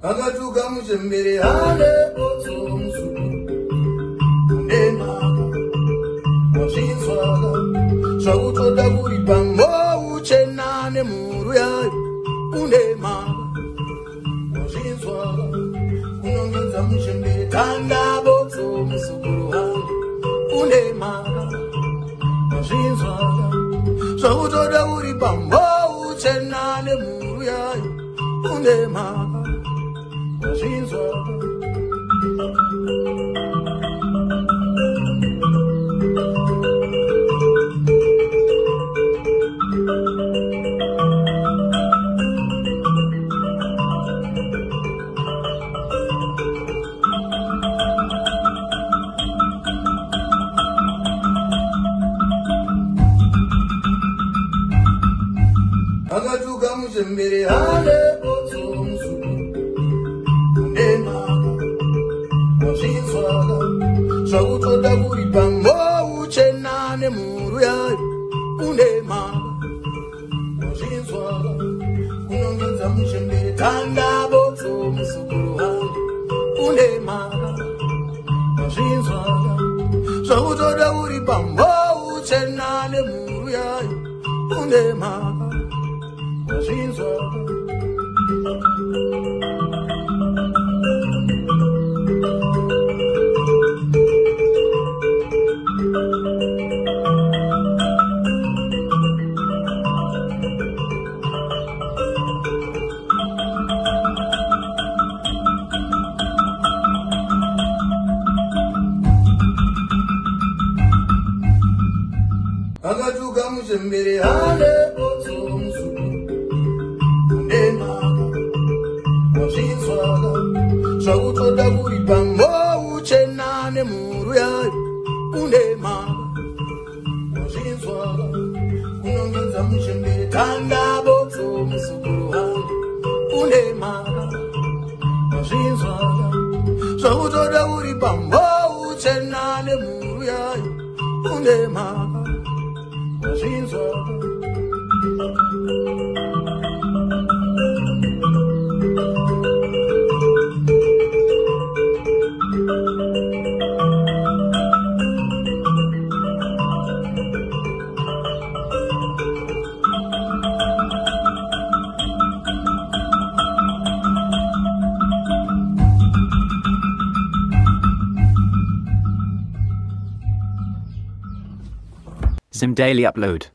Akatuka muchembere hale potso musuku Unema Washinzwaga Zvakutoda kuri pango uchena nemhuru yayo Unema Washinzwaga Kunongedza muchembere tanda potso musuku hangu Unema Washinzwaga Zvakutoda kuri pango uchena nemhuru yayo Unema Akatuka muchembere hale potso musuku Zvakutoda kuri pango uchena nemhuru yayo Unema Washinzwaga Kunongedza muchembere tanda potso musuku hangu Unema Washinzwaga Zvakutoda kuri pango uchena nemhuru yayo Unema Washinzwaga Akatuka muchembere hale potso musuku Unema Washinzwaga Zvakutoda kuri pango uchena nemhuru yayo Unema Washinzwaga Kunongedza muchembere tanda potso musuku hangu Unema Washinzwaga Zvakutoda kuri pango uchena nemhuru yayo Unema Washinzwaga Zim Daily Upload.